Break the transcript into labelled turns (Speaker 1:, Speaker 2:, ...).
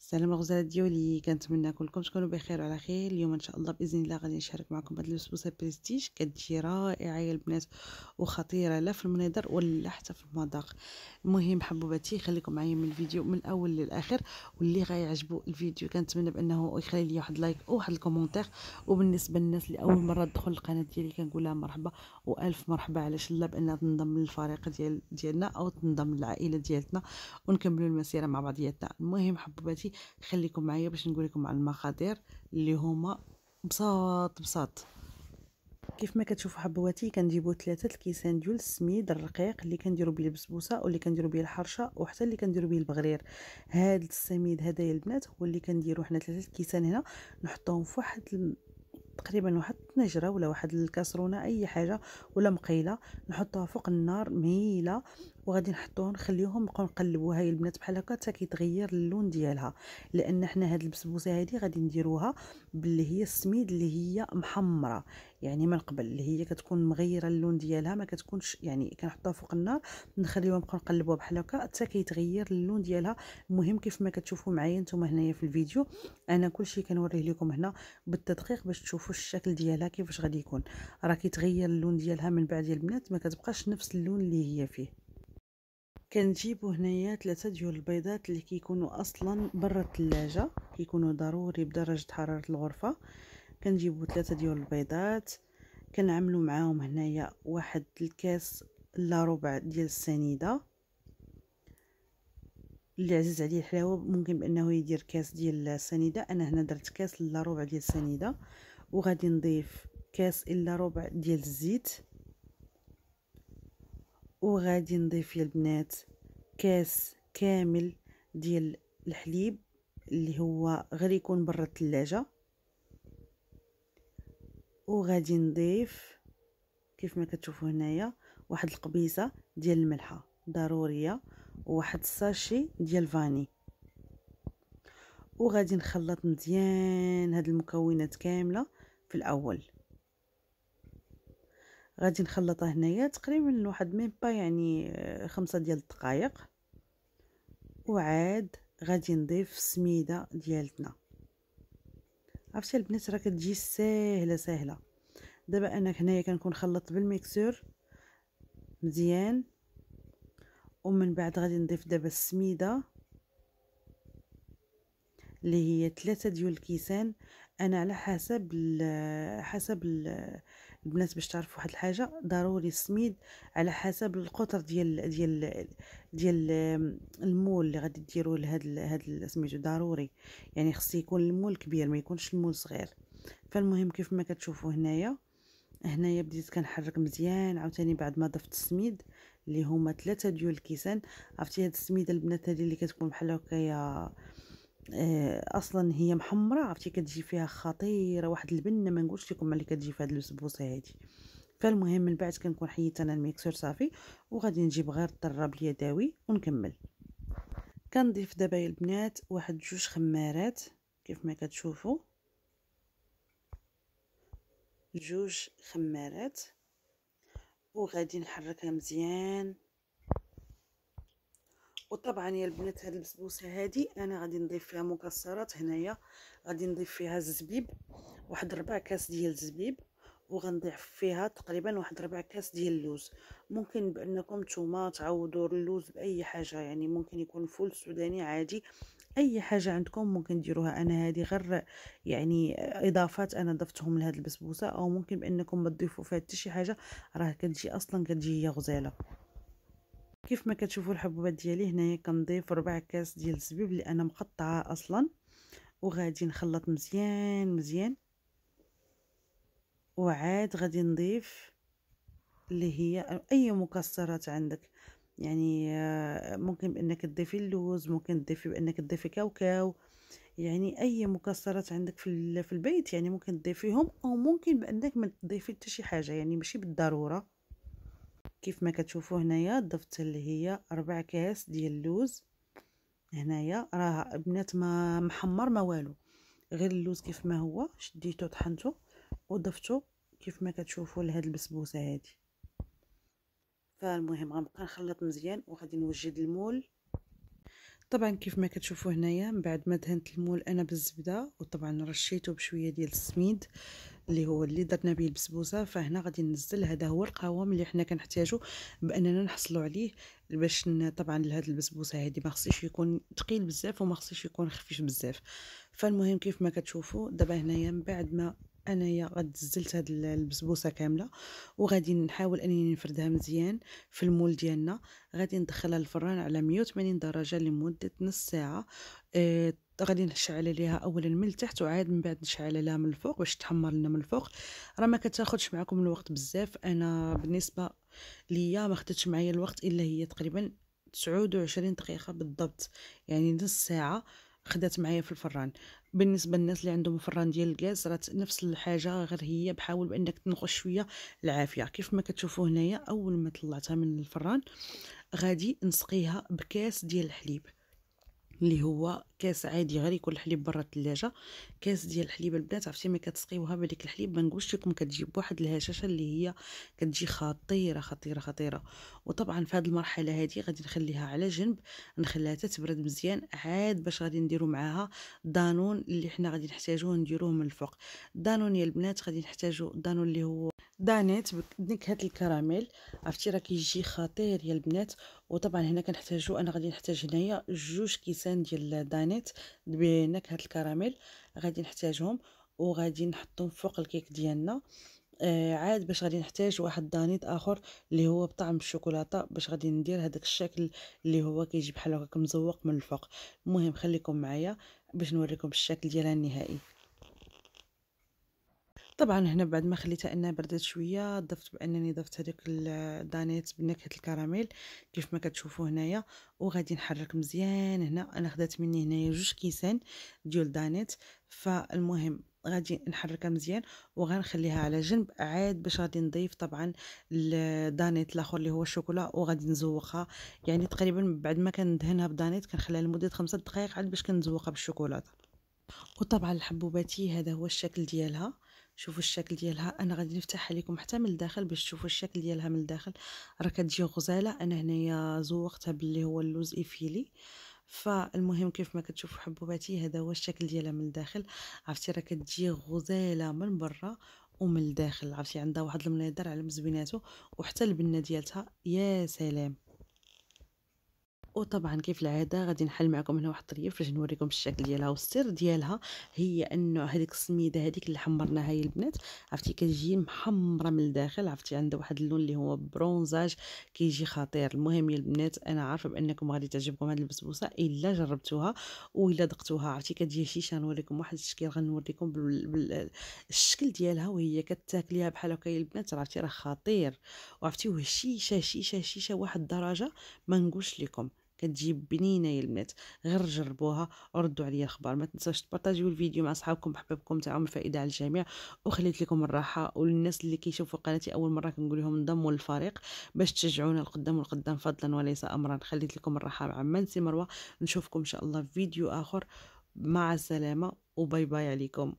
Speaker 1: السلام الغزالات ديالي، كنتمنى كلكم تكونوا بخير وعلى خير. اليوم ان شاء الله باذن الله غادي نشارك معكم هذه البسبوسه بريستيج كتجي رائعه يا البنات وخطيره لا في المنظر ولا حتى في المذاق. المهم حبوباتي خليكم معايا من الفيديو من الاول للاخر، واللي غيعجبو الفيديو كنتمنى بانه يخلي لي واحد لايك او واحد الكومونتير. وبالنسبه للناس اللي اول مره تدخل القناه ديالي كنقول لها مرحبا والف مرحبا، علاش لا بانها تنضم للفريق ديالنا او تنضم للعائله ديالتنا ونكملوا المسيره مع بعضياتنا. المهم حبوباتي خليكم معايا باش نقول لكم على المقادير اللي هما بساط. كيف ما كتشوفوا حبواتي كنجيبوا 3 الكيسان ديال السميد الرقيق اللي كنديروا به البسبوسه واللي كنديروا به الحرشه وحتى اللي كنديروا به البغرير. هذا السميد هذا يا البنات هو اللي كنديروا حنا 3 الكيسان هنا، نحطوهم في واحد تقريبا واحد الطنجره ولا واحد الكاسرونه اي حاجه ولا مقيله، نحطوها فوق النار مهيله وغادي نحطوها نخليوهم نبقاو نقلبوها يا البنات بحال هكا حتى كيتغير اللون ديالها. لان حنا هاد البسبوسه هادي غادي نديروها باللي هي السميد اللي هي محمره، يعني من قبل اللي هي كتكون مغيره اللون ديالها ما كتكونش، يعني كنحطوها فوق النار نخليوها نبقاو نقلبوها بحال هكا حتى كيتغير اللون ديالها. المهم كيف ما كتشوفوا معايا نتوما هنايا في الفيديو انا كلشي كنوريه لكم هنا بالتدقيق باش تشوفوا الشكل ديالها كيفاش غادي يكون. راه كيتغير اللون ديالها من بعد يا البنات، ما كتبقاش نفس اللون اللي هي فيه. كنجيبوا هنايا 3 ديال البيضات اللي كيكونوا اصلا برا الثلاجه، كيكونوا ضروري بدرجه حراره الغرفه. كنجيبوا 3 ديال البيضات، كنعملوا معاهم هنايا واحد الكاس الا ربع ديال السنيده. اللي عزيز عليه الحلاوه ممكن بانه يدير كاس ديال السنيده، انا هنا درت كاس الا ربع ديال السنيده. وغادي نضيف كاس الا ربع ديال الزيت، وغادي نضيف يا البنات كاس كامل ديال الحليب اللي هو غير يكون برا الثلاجه. وغادي نضيف كيف ما كتشوفوا هنايا واحد القبيصه ديال الملحه ضروريه وواحد الساشي ديال فاني. وغادي نخلط مزيان هاد المكونات كامله. في الاول غادي نخلطها هنايا تقريبا واحد ميم با يعني 5 ديال الدقائق. وعاد غادي نضيف السميده ديالتنا. عرفتي البنات راه كتجي ساهله. دابا انا هنايا كنكون خلطت بالميكسور مزيان، ومن بعد غادي نضيف دابا السميده اللي هي 3 ديال الكيسان. انا على البنات باش تعرفوا واحد الحاجه ضروري السميد على حسب القطر ديال المول اللي غادي ديروه لهاد سميتو ضروري، يعني خص يكون المول كبير ما يكونش المول صغير. فالمهم كيف ما كتشوفوا هنايا بديت كنحرك مزيان عاوتاني بعد ما ضفت السميد اللي هما 3 ديال الكيسان. عرفتي هاد السميده البنات هذه اللي كتكون بحال هكايا اصلا هي محمره، عرفتي كتجي فيها خطيره واحد البنه ما نقولش لكم ملي كتجي في هاد البسبوسه هادي. فالمهم من بعد كنكون حيدت انا الميكسور صافي وغادي نجيب غير الطراب اليدوي ونكمل. كنضيف دابا يا البنات واحد 2 خمارات كيف ما كتشوفوا 2 خمارات، وغادي نحركها مزيان. وطبعا يا البنات هاد البسبوسه هادي انا غادي نضيف فيها مكسرات. هنايا غادي نضيف فيها الزبيب واحد 4 كاس ديال الزبيب، وغنضيف فيها تقريبا واحد 4 كاس ديال اللوز. ممكن بانكم نتوما تعوضوا اللوز باي حاجه، يعني ممكن يكون فول سوداني عادي اي حاجه عندكم ممكن ديروها. انا هذه غير يعني اضافات انا ضفتهم لهاد البسبوسه، او ممكن بانكم ما تضيفوا فيها حتى شي حاجه راه كتجي اصلا كتجي هي غزاله. كيف ما كتشوفوا الحبوبات ديالي هنايا كنضيف 4 كاس ديال الزبيب اللي انا مقطعه اصلا، وغادي نخلط مزيان. وعاد غادي نضيف اللي هي اي مكسرات عندك، يعني ممكن بانك تضيفي اللوز، ممكن تضيفي بانك تضيفي كاوكاو، يعني اي مكسرات عندك في البيت يعني ممكن تضيفيهم، او ممكن بانك ما تضيفي حتى شي حاجه يعني ماشي بالضروره. كيف ما كتشوفوا هنايا ضفت اللي هي 4 كاس ديال اللوز. هنايا راه بنات ما محمر ما والو، غير اللوز كيف ما هو شديته طحنته وضفته كيف ما كتشوفوا لهاد البسبوسه هادي. فالمهم غنبقى نخلط مزيان وغادي نوجد المول. طبعا كيف ما كتشوفوا هنايا من بعد ما دهنت المول انا بالزبده، وطبعا رشيته بشويه ديال السميد اللي هو اللي درنا به البسبوسه. فهنا غادي ننزل، هذا هو القوام اللي حنا كنحتاجو باننا نحصلوا عليه باش طبعا لهاد البسبوسه هذه ما خصيش يكون ثقيل بزاف وما خصيش يكون خفيف بزاف. فالمهم كيف ما كتشوفوا دابا هنايا من بعد ما انايا غدزلت هاد البسبوسه كامله، وغادي نحاول انني نفردها مزيان في المول ديالنا. غادي ندخلها الفران على 180 درجه لمده نص ساعه. غادي نشعل عليها اولا من التحت وعاد من بعد نشعل عليها من الفوق باش تحمر لنا من الفوق. راه ما كتاخذش معكم الوقت بزاف، انا بالنسبه ليا ما خدتش معايا الوقت الا هي تقريبا 29 دقيقه بالضبط، يعني نص ساعه خدات معايا في الفران. بالنسبه للناس اللي عندهم فران ديال الغاز راه نفس الحاجه، غير هي بحاول بانك تنقص شويه العافيه. كيف ما كتشوفوا هنايا اول ما طلعتها من الفران غادي نسقيها بكاس ديال الحليب، اللي هو كاس عادي غير يكون الحليب برا الثلاجه. كاس ديال الحليب البنات، عرفتي ملي كتسقيوها بهذيك الحليب ما نقولش لكم كتجيب واحد الهشاشه اللي هي كتجي خطيره خطيره خطيره. وطبعا في هذه المرحله هذه غادي نخليها على جنب، نخليها تتبرد مزيان عاد باش غادي نديرو معاها دانون اللي حنا غادي نحتاجوه نديروه من الفوق. دانون يا البنات غادي نحتاجو دانون اللي هو دانيت بنكهه الكراميل، عرفتي راه كيجي خطير يا البنات. وطبعا هنا كنحتاجو، انا غادي نحتاج هنايا 2 كيسان ديال دانيت بنكهه الكراميل، غادي نحتاجهم وغادي نحطهم فوق الكيك ديالنا. عاد باش غادي نحتاج واحد دانيت اخر اللي هو بطعم الشوكولاته باش غادي ندير هذاك الشكل اللي هو كيجي بحال هكا مزوق من الفوق. المهم خليكم معايا باش نوريكم الشكل ديالها النهائي. طبعا هنا بعد ما خليتها انها بردت شويه ضفت بانني ضفت هذوك الدانيت بنكهه الكراميل كيف ما كتشوفوا هنايا، وغادي نحرك مزيان. هنا انا خدات مني هنايا 2 كيسان ديال دانيت. فالمهم غادي نحركها مزيان وغنخليها على جنب عاد باش غادي نضيف طبعا الدانيت الاخر اللي هو الشوكولا وغادي نزوقها. يعني تقريبا بعد ما كندهنها بدانيت كنخليها لمده 5 دقائق عاد باش كنزوقها بالشوكولاته. وطبعا الحبوباتي هذا هو الشكل ديالها. شوفوا الشكل ديالها، انا غادي نفتحها لكم حتى من الداخل باش تشوفوا الشكل ديالها من الداخل. راه كتجي غزاله، انا هنايا زوقتها باللي هو اللوز ايفيلي. فالمهم كيف ما كتشوفوا حبوباتي هذا هو الشكل ديالها من الداخل. عرفتي راه كتجي غزاله من برا ومن الداخل، عرفتي عندها واحد المنظر على مزبيناتو، وحتى البنه ديالتها يا سلام. وطبعا كيف العاده غادي نحل معكم هنا واحد الطريف باش نوريكم الشكل ديالها. والسر ديالها هي انه هذيك السميده هذيك اللي حمرناها يا البنات، عرفتي كتجي محمره من الداخل، عرفتي عندها واحد اللون اللي هو برونزاج كيجي خطير. المهم يا البنات انا عارفه بانكم غادي تعجبكم هذه البسبوسه الا جربتوها والا ذقتوها. عرفتي كتجي شيشه، نوريكم واحد التشكيل غنوريكم الشكل ديالها وهي كتاكليها بحال هكا يا البنات، عرفتي راه خطير. وعرفتي شيشه شيشه شيشه واحد الدرجه ما نقولش لكم، كتجيب بنينه يا البنات. غير جربوها وردوا عليا الخبر. ما تنساوش تبارطاجيو الفيديو مع صحابكم بحبابكم، تعاون الفائده على الجميع. وخليت لكم الراحه، وللناس اللي كيشوفوا قناتي اول مره كنقول لهم انضموا للفريق باش تشجعونا القدام والقدام فضلا وليس امرا. خليت لكم الراحه مع منسي مروه، نشوفكم ان شاء الله في فيديو اخر. مع السلامه وباي باي عليكم.